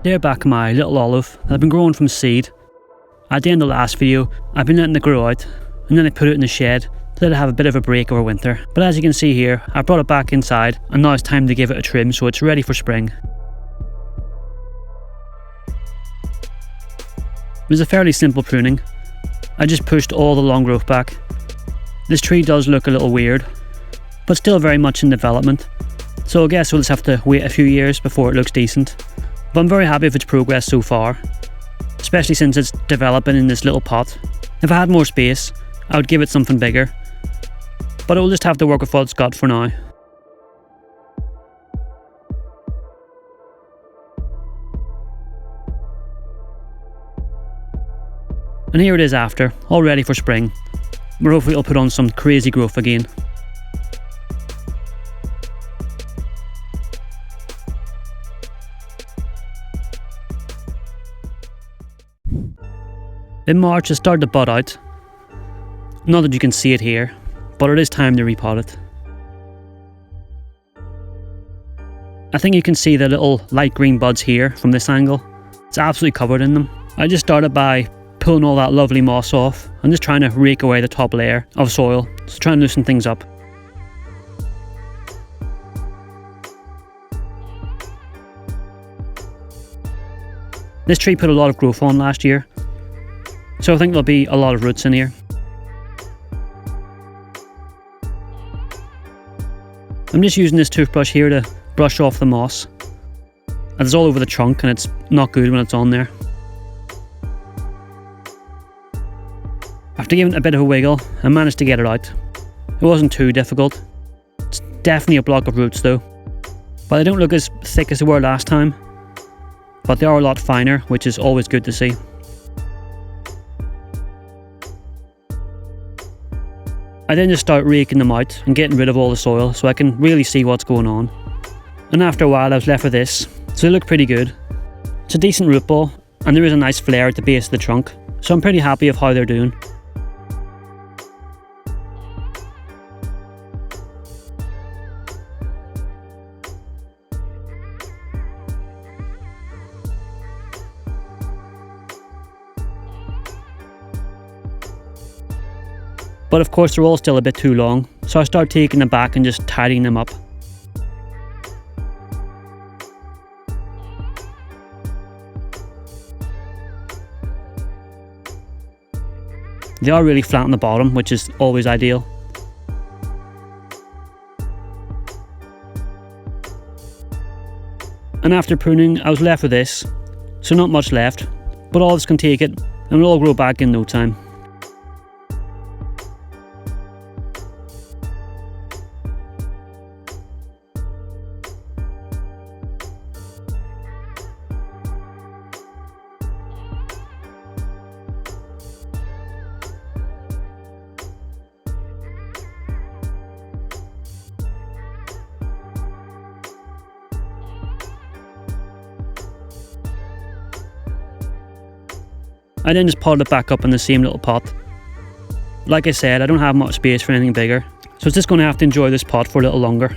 There back my little olive that I've been growing from seed. At the end of the last video, I've been letting it grow out, and then I put it in the shed to let it have a bit of a break over winter. But as you can see here, I brought it back inside, and now it's time to give it a trim so it's ready for spring. It was a fairly simple pruning. I just pushed all the long growth back. This tree does look a little weird, but still very much in development, so I guess we'll just have to wait a few years before it looks decent. But I'm very happy with its progress so far, especially since it's developing in this little pot. If I had more space, I would give it something bigger, but it will just have to work with what it's got for now. And here it is after, all ready for spring, where hopefully it'll put on some crazy growth again. In March it started to bud out. Not that you can see it here, but it is time to repot it. I think you can see the little light green buds here from this angle. It's absolutely covered in them. I just started by pulling all that lovely moss off and just trying to rake away the top layer of soil, so try and loosen things up. This tree put a lot of growth on last year, so I think there'll be a lot of roots in here. I'm just using this toothbrush here to brush off the moss, and it's all over the trunk and it's not good when it's on there. After giving it a bit of a wiggle, I managed to get it out. It wasn't too difficult. It's definitely a block of roots though, but they don't look as thick as they were last time, but they are a lot finer, which is always good to see. I then just start raking them out and getting rid of all the soil so I can really see what's going on. And after a while I was left with this, so they look pretty good. It's a decent root ball, and there is a nice flare at the base of the trunk, so I'm pretty happy with how they're doing. But of course they're all still a bit too long, so I start taking them back and just tidying them up. They are really flat on the bottom, which is always ideal. And after pruning I was left with this, so not much left, but all this can take it and it'll all grow back in no time. I then just potted it back up in the same little pot. Like I said, I don't have much space for anything bigger, so it's just going to have to enjoy this pot for a little longer.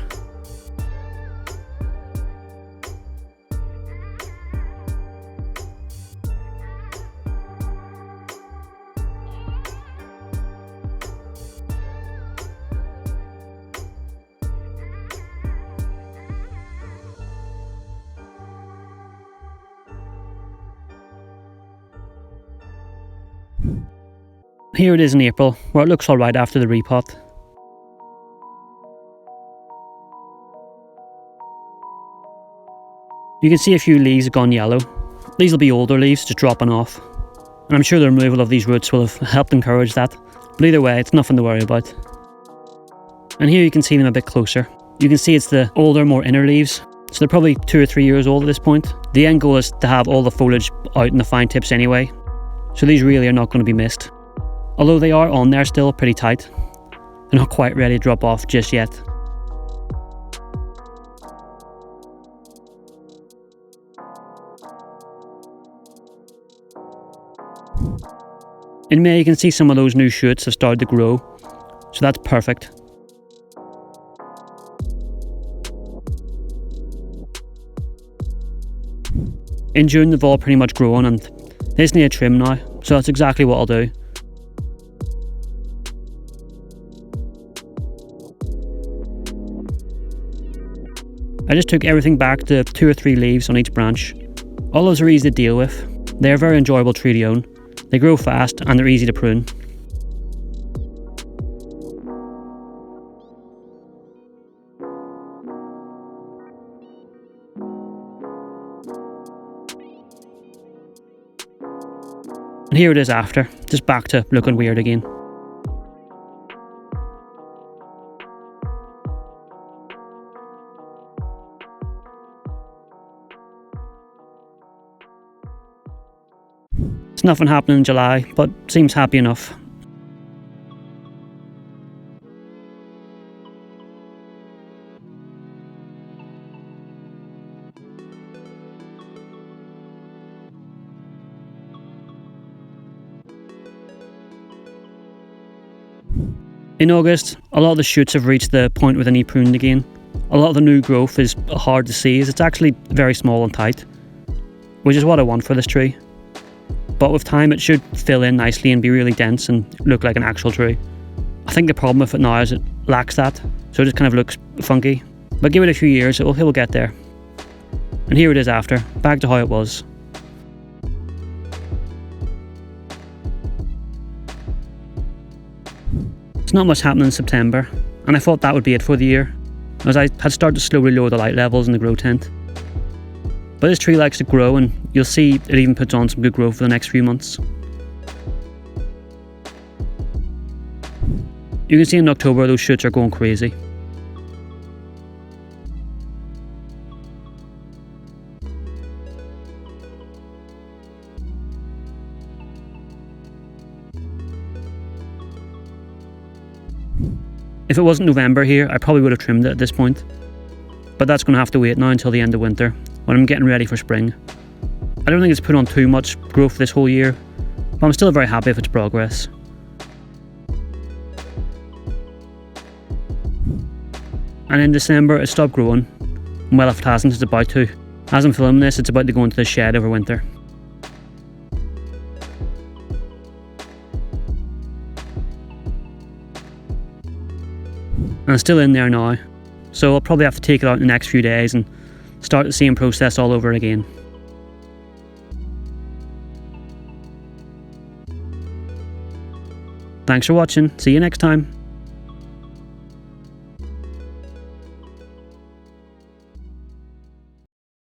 Here it is in April, where it looks alright after the repot. You can see a few leaves have gone yellow. These will be older leaves just dropping off, and I'm sure the removal of these roots will have helped encourage that, but either way it's nothing to worry about. And here you can see them a bit closer. You can see it's the older, more inner leaves, so they're probably 2 or 3 years old at this point. The end goal is to have all the foliage out in the fine tips anyway, so these really are not going to be missed. Although they are on there still pretty tight. They're not quite ready to drop off just yet. In May you can see some of those new shoots have started to grow, so that's perfect. In June they've all pretty much grown and they just need a trim now, so that's exactly what I'll do. I just took everything back to 2 or 3 leaves on each branch. All those are easy to deal with. They're a very enjoyable tree to own. They grow fast and they're easy to prune. And here it is after, just back to looking weird again. It's nothing happening in July, but seems happy enough. In August, a lot of the shoots have reached the point where they need pruned again. A lot of the new growth is hard to see as it's actually very small and tight, which is what I want for this tree. But with time it should fill in nicely and be really dense and look like an actual tree. I think the problem with it now is it lacks that, so it just kind of looks funky. But give it a few years, it will get there. And here it is after, back to how it was. There's not much happening in September, and I thought that would be it for the year, as I had started to slowly lower the light levels in the grow tent. But this tree likes to grow, and you'll see it even puts on some good growth for the next few months. You can see in October those shoots are going crazy. If it wasn't November here, I probably would have trimmed it at this point. But that's going to have to wait now until the end of winter, when I'm getting ready for spring. I don't think it's put on too much growth this whole year, but I'm still very happy with its progress. And in December it stopped growing. Well, if it hasn't, it's about to. As I'm filming this, it's about to go into the shed over winter. And it's still in there now, so I'll probably have to take it out in the next few days and start the same process all over again. Thanks for watching, see you next time.